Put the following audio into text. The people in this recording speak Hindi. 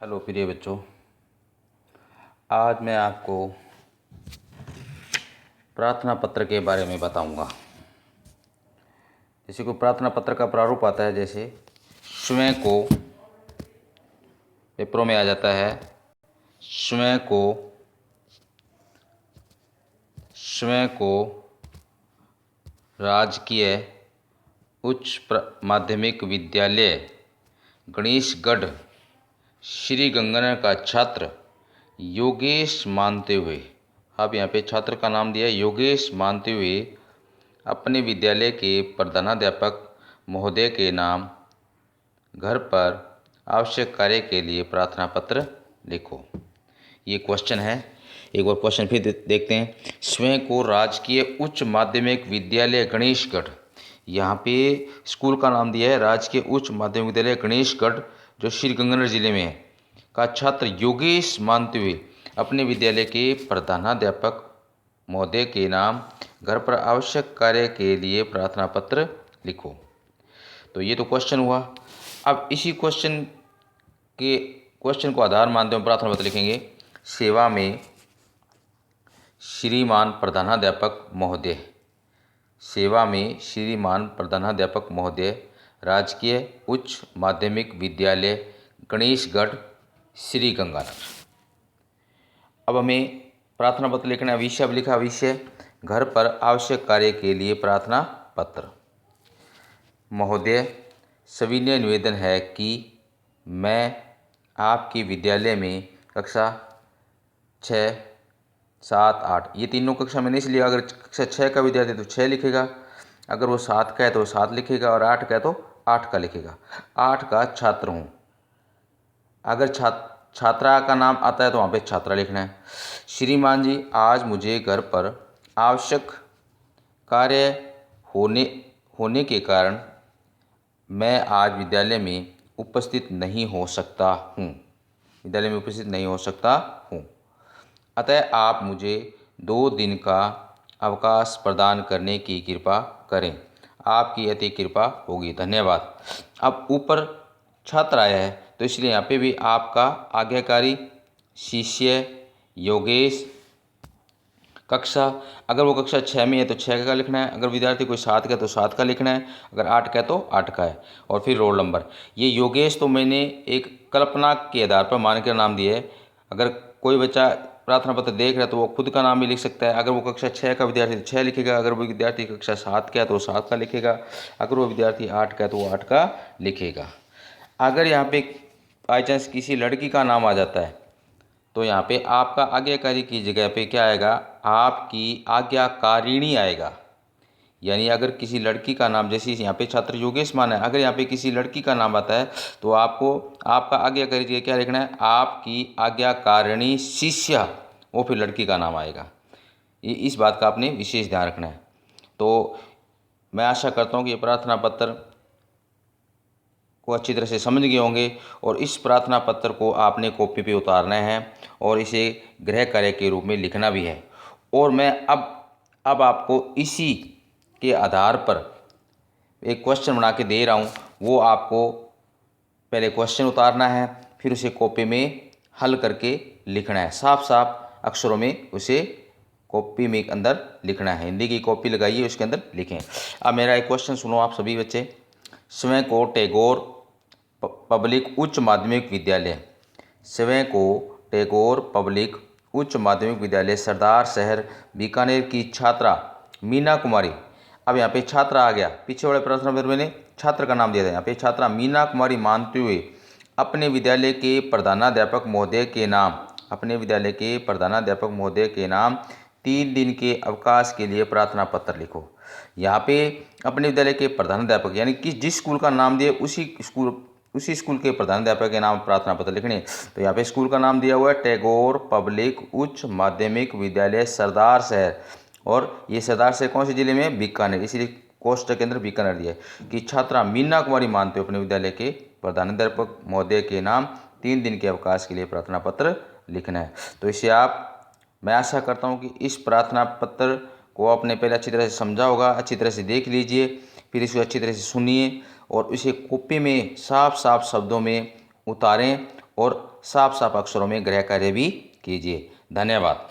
हेलो प्रिय बच्चों, आज मैं आपको प्रार्थना पत्र के बारे में बताऊंगा। जैसे को प्रार्थना पत्र का प्रारूप आता है, जैसे स्वयं को पेपरों में आ जाता है। स्वयं को राजकीय उच्च माध्यमिक विद्यालय गणेशगढ़ श्री गंगानगर का छात्र योगेश मानते हुए, अब यहाँ पे छात्र का नाम दिया है योगेश मानते हुए, अपने विद्यालय के प्रधानाध्यापक महोदय के नाम घर पर आवश्यक कार्य के लिए प्रार्थना पत्र लिखो। ये क्वेश्चन है। एक बार क्वेश्चन फिर देखते हैं। स्वयं को राजकीय उच्च माध्यमिक विद्यालय गणेशगढ़, यहाँ पे स्कूल का नाम दिया है राजकीय उच्च माध्यमिक विद्यालय गणेशगढ़ जो श्री गंगानगर जिले में है, का छात्र योगेश मानते हुए अपने विद्यालय के प्रधानाध्यापक महोदय के नाम घर पर आवश्यक कार्य के लिए प्रार्थना पत्र लिखो। तो ये तो क्वेश्चन हुआ। अब इसी क्वेश्चन को आधार मानते हुए प्रार्थना पत्र लिखेंगे। सेवा में श्रीमान प्रधानाध्यापक महोदय, सेवा में श्रीमान प्रधानाध्यापक महोदय, राजकीय उच्च माध्यमिक विद्यालय गणेशगढ़ श्री गंगानगर। अब हमें प्रार्थना पत्र लिखना है। विषय अब लिखा, विषय घर पर आवश्यक कार्य के लिए प्रार्थना पत्र। महोदय, सविनय निवेदन है कि मैं आपके विद्यालय में कक्षा 6, 7, 8 ये तीनों कक्षा मैंने इसलिए, अगर कक्षा 6 का विद्यार्थी तो 6 लिखेगा, अगर वो 7 का है तो 7 लिखेगा, और 8 का है तो 8 का लिखेगा। 8 का छात्र हूँ। अगर छात्रा का नाम आता है तो वहाँ पे छात्रा लिखना है। श्रीमान जी, आज मुझे घर पर आवश्यक कार्य होने के कारण मैं आज विद्यालय में उपस्थित नहीं हो सकता हूँ। विद्यालय में उपस्थित नहीं हो सकता हूँ, अतः आप मुझे 2 दिन का अवकाश प्रदान करने की कृपा करें। आपकी अति कृपा होगी, धन्यवाद। अब ऊपर छात्र आया है तो इसलिए यहाँ पे भी आपका आज्ञाकारी शिष्य योगेश, कक्षा, अगर वो कक्षा 6 में है तो 6 का लिखना है, अगर विद्यार्थी कोई 7 का है तो 7 का लिखना है, अगर 8 का है तो 8 का है, और फिर रोल नंबर। ये योगेश तो मैंने एक कल्पना के आधार पर मान कर नाम दिया है। अगर कोई बच्चा प्रार्थना पत्र देख रहा है तो वो खुद का नाम भी लिख सकता है। अगर वो कक्षा 6 का विद्यार्थी तो 6 लिखेगा, अगर वो विद्यार्थी कक्षा 7 का है तो वो 7 का लिखेगा, अगर वो विद्यार्थी 8 का है तो वो 8 का लिखेगा। अगर यहाँ पे बाई चांस किसी लड़की का नाम आ जाता है तो यहाँ पे आपका आज्ञाकारी की जगह पे क्या आएगा, आपकी आज्ञाकारिणी आएगा। यानी अगर किसी लड़की का नाम, जैसे यहाँ पे छात्र योगेश मान है, अगर यहाँ पे किसी लड़की का नाम आता है तो आपको आपका आज्ञाकारी की जगह क्या लिखना है, आपकी आज्ञाकारिणी शिष्य, वो फिर लड़की का नाम आएगा। ये इस बात का आपने विशेष ध्यान रखना है। तो मैं आशा करता हूँ कि ये प्रार्थना पत्र को अच्छी तरह से समझ गए होंगे, और इस प्रार्थना पत्र को आपने कॉपी पे उतारना है और इसे गृह कार्य के रूप में लिखना भी है। और मैं अब आपको इसी के आधार पर एक क्वेश्चन बना के दे रहा हूँ। वो आपको पहले क्वेश्चन उतारना है, फिर उसे कॉपी में हल करके लिखना है। साफ साफ अक्षरों में उसे कॉपी में अंदर लिखना है। हिंदी की कॉपी लगाइए, उसके अंदर लिखें। अब मेरा एक क्वेश्चन सुनो आप सभी बच्चे। स्वयं को टैगोर पब्लिक उच्च माध्यमिक विद्यालय, स्वयं को टैगोर पब्लिक उच्च माध्यमिक विद्यालय सरदार शहर बीकानेर की छात्रा मीना कुमारी, अब यहाँ पे छात्रा आ गया, पीछे वाले प्रश्न में मैंने छात्र का नाम दिया था, यहाँ पे छात्रा मीना कुमारी मानते हुए अपने विद्यालय के प्रधानाध्यापक महोदय के नाम, अपने विद्यालय के प्रधानाध्यापक महोदय के नाम 3 दिन के अवकाश के लिए प्रार्थना पत्र लिखो। यहाँ पे अपने विद्यालय के प्रधानाध्यापक यानी कि जिस स्कूल का नाम दिया उसी स्कूल के प्रधानाध्यापक के नाम प्रार्थना पत्र लिखने। तो यहाँ पे स्कूल का नाम दिया हुआ है टैगोर पब्लिक उच्च माध्यमिक विद्यालय सरदार शहर, और ये सरदार शहर कौन से जिले में, बीकानेर, इसीलिए कोष्टक के अंदर बीकानेर दिया है कि छात्रा मीना कुमारी मानते हुए अपने विद्यालय के प्रधानाध्यापक महोदय के नाम 3 दिन के अवकाश के लिए प्रार्थना पत्र लिखना है। तो इसे मैं आशा करता हूँ कि इस प्रार्थना पत्र को आपने पहले अच्छी तरह से समझा होगा, अच्छी तरह से देख लीजिए, फिर इसको अच्छी तरह से सुनिए और इसे कॉपी में साफ साफ शब्दों में उतारें और साफ साफ अक्षरों में गृह कार्य भी कीजिए। धन्यवाद।